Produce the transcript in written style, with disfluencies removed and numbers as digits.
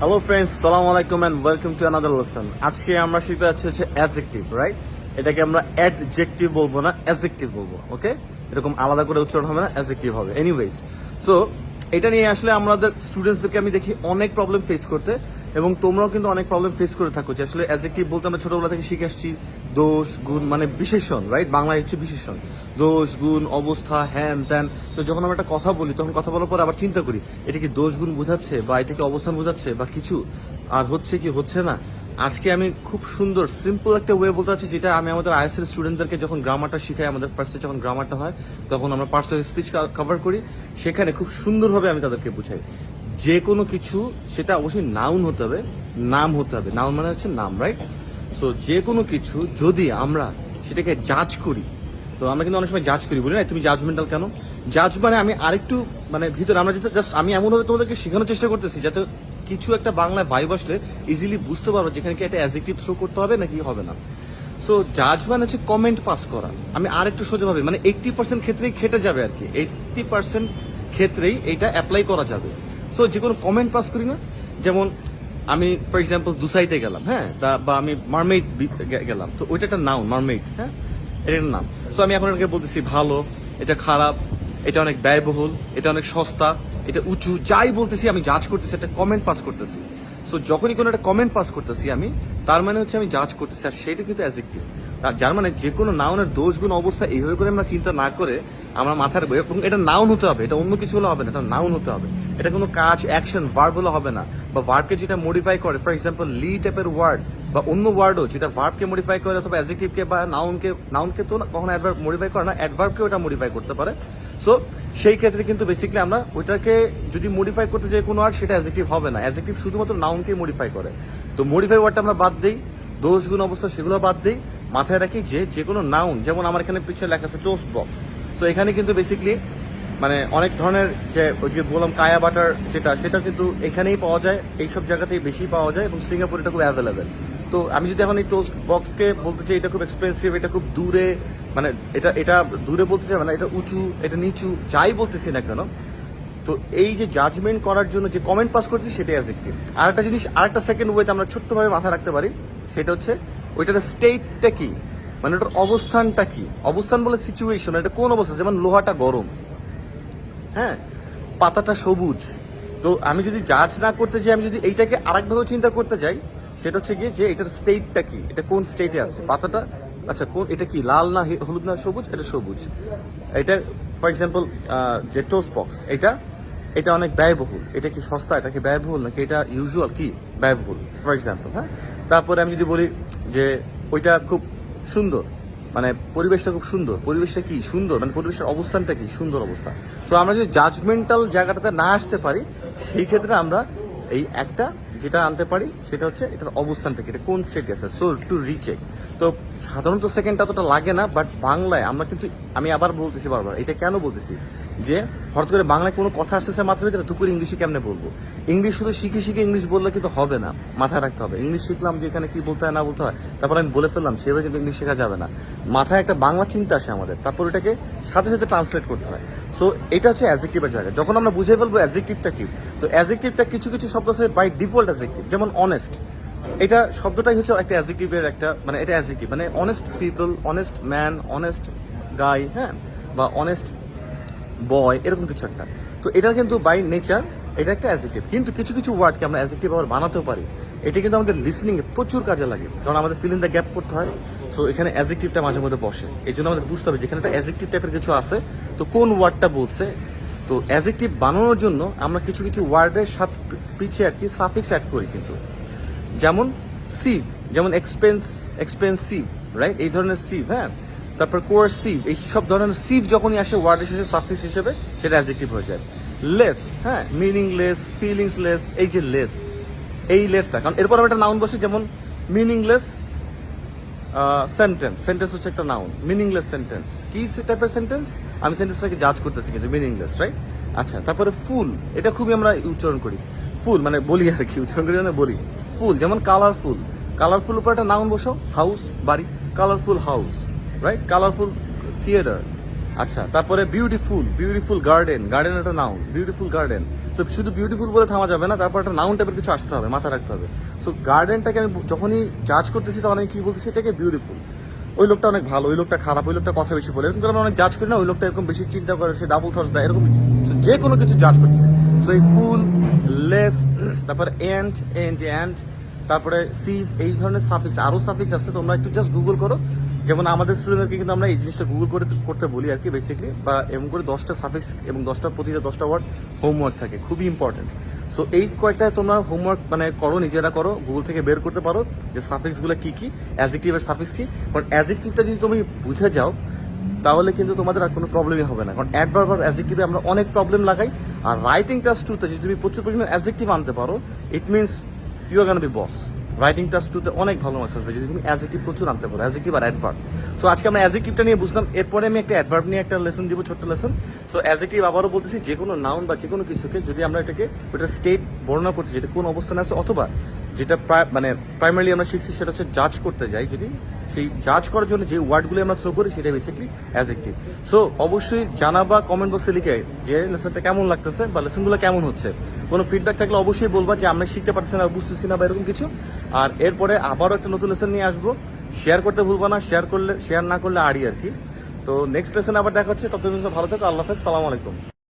Hello friends, সালাম আলাইকুম and welcome to another lesson. আজকে আমরা শিখতে যাচ্ছি হচ্ছে অ্যাডজেক্টিভ, রাইট? এটাকে আমরা অ্যাডজেক্টিভ বলবো না, অ্যাডজেক্টিভ বলবো। ওকে, এরকম আলাদা করে উচ্চারণ হবে না, অ্যাডজেক্টিভ হবে। এনিওয়েজ, সো এটা নিয়ে আসলে আমাদের স্টুডেন্টসদেরকে আমি দেখি অনেক প্রবলেম ফেস করতে, এবং তোমরাও কিন্তু অনেক প্রবলেম ফেস করে থাকো যে আসলে অ্যাডজেক্টিভ বলতে আমরা ছোটবেলা থেকে শিখে আসছি দোষ গুণ, মানে বিশেষণ, রাইট? বাংলায় হচ্ছে বিশেষণ, দোষ গুণ অবস্থা হ্যান ত্যান। তো যখন আমরা একটা কথা বলি তখন কথা বলার পর আবার চিন্তা করি এটা কি দোষ গুণ বোঝাচ্ছে বা এটা কি অবস্থান বোঝাচ্ছে বা কিছু, আর হচ্ছে কি হচ্ছে না। আজকে আমি খুব সুন্দর সিম্পল একটা ওয়ে বলতে চাচ্ছি, যেটা আমি আমাদের আইএসএল স্টুডেন্টদেরকে যখন গ্রামারটা শিখাই, আমাদের ফার্স্টে যখন গ্রামারটা হয় তখন আমরা পার্সোনাল স্পিচ কভার করি, সেখানে খুব সুন্দরভাবে আমি তাদেরকে বুঝাই যে কোনো কিছু সেটা অবশ্যই নাউন হতে হবে, নাম হতে হবে। নাউন মানে হচ্ছে নাম, রাইট? সো যে কোনো কিছু যদি আমরা সেটাকে জাজ করি, তো আমরা কিন্তু অনেক সময় জাজ করি, বলি না তুমি জাজমেন্টাল কেন? জাজ মানে আমি আরেকটু মানে ভিতরে আমরা যেটা জাস্ট আমি এমনভাবে তোমাদেরকে শেখানোর চেষ্টা করতেছি যাতে কিছু একটা বাংলায় ভাইব আসলে ইজিলি বুঝতে পারবো যেখানে কি একটা অ্যাডজেক্টিভ থ্রো করতে হবে নাকি হবে না। সো জাজ মানে হচ্ছে কমেন্ট পাস করা। আমি আর একটু সোজাভাবে মানে 80% ক্ষেত্রেই খেটে যাবে আর কি, 80% ক্ষেত্রেই এটা অ্যাপ্লাই করা যাবে। সো যে কোনো কমেন্ট পাস করি না, যেমন আমি ফর এক্সাম্পল দুসাইতে গেলাম, হ্যাঁ, বা আমি মারমেইড গেলাম, তো ওইটা একটা নাউন, মারমেইড, হ্যাঁ, এটা একটা নাম। সো আমি এখন এটাকে বলতেছি ভালো, এটা খারাপ, এটা অনেক ব্যয়বহুল, এটা অনেক সস্তা, এটা উঁচু, যাই বলতেছি আমি জাজ করতেছি, একটা কমেন্ট পাস করতেছি। সো যখনই কোনো একটা কমেন্ট পাস করতেছি আমি, তার মানে হচ্ছে আমি জাজ করতেছি, আর সেটা কিন্তু অ্যাডজেক্টিভ। যার মানে যে কোনো নাউনের দোষ গুণ অবস্থা এইভাবে করে আমরা চিন্তা না করে আমরা মাথায় রাখবো এবং এটা নাউন হতে হবে, এটা অন্য কিছু হলে হবে না, এটা নাউন হতে হবে। এটা কোনো কাজ, অ্যাকশন, ভার্ব হলে হবে না, বা ভার্বকে যেটা মডিফাই করে, ফর এক্সাম্পল লি টাইপের ওয়ার্ড বা অন্য ওয়ার্ডও যেটা ভার্বকে মডিফাই করে অথবা অ্যাডজেক্টিভকে বা নাউনকে তো কখনো অ্যাডভার্ব মডিফাই করে না, অ্যাডভার্বকে ওটা মডিফাই করতে পারে। সো সেই ক্ষেত্রে কিন্তু বেসিক্যালি আমরা ওইটাকে যদি মডিফাই করতে যাই কোনো ওয়ার্ড, সেটা অ্যাডজেক্টিভ হবে না। অ্যাডজেক্টিভ শুধুমাত্র নাউনকেই মডিফাই করে। তো মডিফাই ওয়ার্ডটা আমরা বাদ দিই, দোষ গুণ অবস্থা সেগুলো বাদ দিই, মাথায় রাখি যে কোনো নাউন, যেমন আমার এখানে পিছনে লেখা আছে টোস্ট বক্স। সো এখানে কিন্তু বেসিক্যালি মানে অনেক ধরনের যে ওই যে বললাম কায়া বাটার সেটা কিন্তু এখানেই পাওয়া যায়, এইসব জায়গাতেই বেশি পাওয়া যায়, এবং সিঙ্গাপুর এটা খুব অ্যাভেলেবেল। তো আমি যদি এখন এই টোস্ট বক্সকে বলতে চাই এটা খুব এক্সপেন্সিভ, এটা খুব দূরে, মানে এটা দূরে বলতে চাই, মানে এটা উঁচু, এটা নিচু, যাই বলতেছি না কেন, তো এই যে জাজমেন্ট করার জন্য যে কমেন্ট পাস করতেছি সেটাই অ্যাডজেক্টিভ। আরেকটা জিনিস, আরেকটা সেকেন্ড ওয়েতে আমরা ছোট্টভাবে মাথায় রাখতে পারি, সেটা হচ্ছে ওইটার স্টেটটা কি, মানে ওটার অবস্থানটা কি। অবস্থান বলে সিচুয়েশন, এটা কোন অবস্থা, যেমন লোহাটা গরম, হ্যাঁ, পাতাটা সবুজ। তো আমি যদি জাজ না করতে যাই, আমি যদি এইটাকে আরেকভাবে চিন্তা করতে যাই, সেটা হচ্ছে গিয়ে যে এটার স্টেটটা কি, এটা কোন স্টেটে আছে পাতাটা, আচ্ছা কোন, এটা কি লাল না হলুদ না সবুজ, এটা সবুজ। এটা ফর এক্সাম্পল যে টোস্ট বক্স, এটা অনেক ব্যয়বহুল, এটা কি সস্তা, এটা কি ব্যয়বহুল নাকি এটা ইউজুয়াল কি ব্যয়বহুল, ফর এক্সাম্পল, হ্যাঁ। তারপরে আমি যদি বলি যে ওইটা খুব সুন্দর, মানে পরিবেশটা খুব সুন্দর, পরিবেশটা কি সুন্দর, মানে পরিবেশের অবস্থানটা কি সুন্দর অবস্থা। সো আমরা যদি জাজমেন্টাল জায়গাটাতে না আসতে পারি, সেই ক্ষেত্রে আমরা এই একটা যেটা আনতে পারি সেটা হচ্ছে এটার অবস্থানটা কি, এটা কোন স্টেটে আছে। সো টু রিচেক, তো সাধারণত সেকেন্ডটা অতটা লাগে না, বাট বাংলায় আমরা কিন্তু, আমি আবার বলতেছি বারবার, এটা কেন বলতেছি যে হঠাৎ করে বাংলায় কোনো কথা আসতেছে মাথার ভিতরে, তো করে ইংলিশে কেমনে বলবো? ইংলিশ শুধু শিখে ইংলিশ বললে কিন্তু হবে না, মাথায় রাখতে হবে। ইংলিশ শিখলাম যে এখানে কি বলতে হয় না বলতে হয়, তারপর আমি বলে ফেললাম, সেভাবে কিন্তু ইংলিশ শেখা যাবে না। মাথায় একটা বাংলা চিন্তা আসে আমাদের, তারপর এটাকে সাথে সাথে ট্রান্সলেট করতে হয়। সো এটা হচ্ছে অ্যাডজেক্টিভের জায়গা। যখন আমরা বুঝে ফেলবো অ্যাডজেক্টিভটা কি, তো অ্যাডজেক্টিভটা কিছু শব্দ আছে বাই ডিফল্ট অ্যাডজেক্টিভ, যেমন অনেস্ট, এটা শব্দটাই হচ্ছে একটা অ্যাডজেক্টিভের একটা, মানে এটা অ্যাডজেক্টিভ, মানে honest people, honest man, honest গাই, হ্যাঁ, বা অনেস্ট বয়, এরকম কিছু একটা। তো এটা কিন্তু বাই নেচার এটা একটা অ্যাডজেক্টিভ। কিন্তু কিছু ওয়ার্ডকে আমরা অ্যাডজেক্টিভ আবার বানাতেও পারি। এটা কিন্তু আমাদের লিসনিং এ প্রচুর কাজে লাগে, কারণ আমাদের ফিল ইন দ্য গ্যাপ করতে হয়। সো এখানে অ্যাডজেক্টিভটা মাঝে মধ্যে বসে, এই জন্য আমাদের বুঝতে হবে যেখানে একটা অ্যাডজেক্টিভ টাইপের কিছু আছে, তো কোন ওয়ার্ডটা বলছে। তো অ্যাডজেক্টিভ বানানোর জন্য আমরা কিছু ওয়ার্ডের সাথে পিছিয়ে আর কি সাফিক্স অ্যাড করি কিন্তু, যেমন সিভ, যেমন এক্সপেন্সিভ, রাইট, এই ধরনের সিভ, হ্যাঁ। তারপর কোয়ার্সিভ, এই সব ধরনের সিভ যখনই আসে ওয়ার্ডের শেষে সাফিক্স হিসেবে, সেটা অ্যাডজেক্টিভ হয়ে যায়। লেস, হ্যাঁ, মিনিংলেস, ফিলিংসলেস, এই যে লেস, এই লেসটা, কারণ এরপর আমরা একটা নাউন বসে, যেমন মিনিংলেস সেন্টেন্স হচ্ছে একটা নাউন, মিনিংলেস সেন্টেন্স কি টাইপের সেন্টেন্স, আমি সেন্টেন্সটাকে জাজ করতেছি কিন্তু মিনিংলেস, রাইট। আচ্ছা, তারপরে ফুল, এটা খুবই আমরা উচ্চারণ করি, ফুল মানে বলি আর কি, উচ্চারণ করি মানে বলি। ফুল, যেমন কালারফুল উপর একটা নাউন বসাও, হাউস, বাড়ি, colourful house, right, colourful theatre. আচ্ছা, তারপরে বিউটিফুল গার্ডেন একটা নাউন, বিউটিফুল গার্ডেন। সো শুধু বিউটিফুল বলে থামা যাবে না, তারপর একটা নাউন টাইপের কিছু আসতে হবে, মাথায় রাখতে হবে। সো গার্ডেনটাকে আমি যখনই জাজ করতেছি তখন আমি কি বলতেছি, এটাকে বিউটিফুল, ওই লোকটা অনেক ভালো, ওই লোকটা খারাপ, ওই লোকটা কথা বেশি বলে, এরকম করে আমরা অনেক জাজ করি না, ওই লোকটা এরকম বেশি চিন্তা করে, সে ডাবল থটস দেয়, এরকম যে কোনো কিছু জাজ করতেছে। সো এই ফুল, লেস, তারপরে এন্ড, তারপরে সিভ, এই ধরনের সাফিক্স, আরো সাফিক্স আছে, তোমরা একটু জাস্ট গুগল করো। যেমন আমাদের স্টুডেন্টদেরকে কিন্তু আমরা এই জিনিসটা গুগল করতে বলি আর কি বেসিকলি, বা এমন করে 10টা সাফিক্স এবং প্রতিটা 10টা ওয়ার্ড হোমওয়ার্ক থাকে, খুবই ইম্পর্টেন্ট। সো এই কয়টা তোমরা হোমওয়ার্ক মানে করো, নিজেরা করো, গুগল থেকে বের করতে পারো যে সাফিক্সগুলো কি কি, অ্যাডজেক্টিভের সাফিক্স কি। কারণ অ্যাডজেক্টিভটা যদি তুমি বুঝে যাও তাহলে কিন্তু তোমাদের আর কোনো প্রবলেমই হবে না। কারণ অ্যাডভার্ব আর অ্যাডজেক্টিভে আমরা অনেক প্রবলেম লাগাই। আর রাইটিং টাস্ক 2তে যদি তুমি প্রচুর পরিমাণে অ্যাডজেক্টিভ আনতে পারো, it means you are gonna be boss. Writing task 2তে অনেক ভালো মার্কস আসবে যদি তুমি অ্যাডজেক্টিভ প্রচুর আনতে পারো, অ্যাডজেক্টিভ আর অ্যাডভার্ব। সো আজকে আমরা অ্যাডজেক্টিভটা নিয়ে বুঝলাম, এরপরে আমি একটা অ্যাডভার্ব নিয়ে একটা লেসন দিব, ছোট্ট লেসন। সো অ্যাডজেক্টিভ আবারও বলতেছি, যে কোনো নাউন বা যে কোনো কিছুকে যদি আমরা এটাকে ওটা স্টেট বর্ণনা করছি, যেটা কোন অবস্থানে আছে, অথবা যেটা প্রাইমারিলি আমরা শিখছি সেটা হচ্ছে জাজ করতে যাই, যদি সেই জাজ করার জন্য যে ওয়ার্ডগুলো আমরা থ্রো করি সেটা বেসিক্যালি অ্যাডজেক্টিভ। সো অবশ্যই জানাবা কমেন্ট বক্সে লিখে যে লেসনটা কেমন লাগতেছে বা লেসনগুলো কেমন হচ্ছে। কোনো ফিডব্যাক থাকলে অবশ্যই বলবা যে আমরা শিখতে পারছি না, বুঝতেছি না বা এরকম কিছু। আর এরপরে আবারও একটা নতুন লেসন নিয়ে আসবো, শেয়ার করতে ভুলবা না, শেয়ার না করলে আড়ি আর কি। তো নেক্সট লেসন আবার দেখা হচ্ছে, ততদিন ভালো থাকো, আল্লাহ হাফেজ, সালাম আলাইকুম।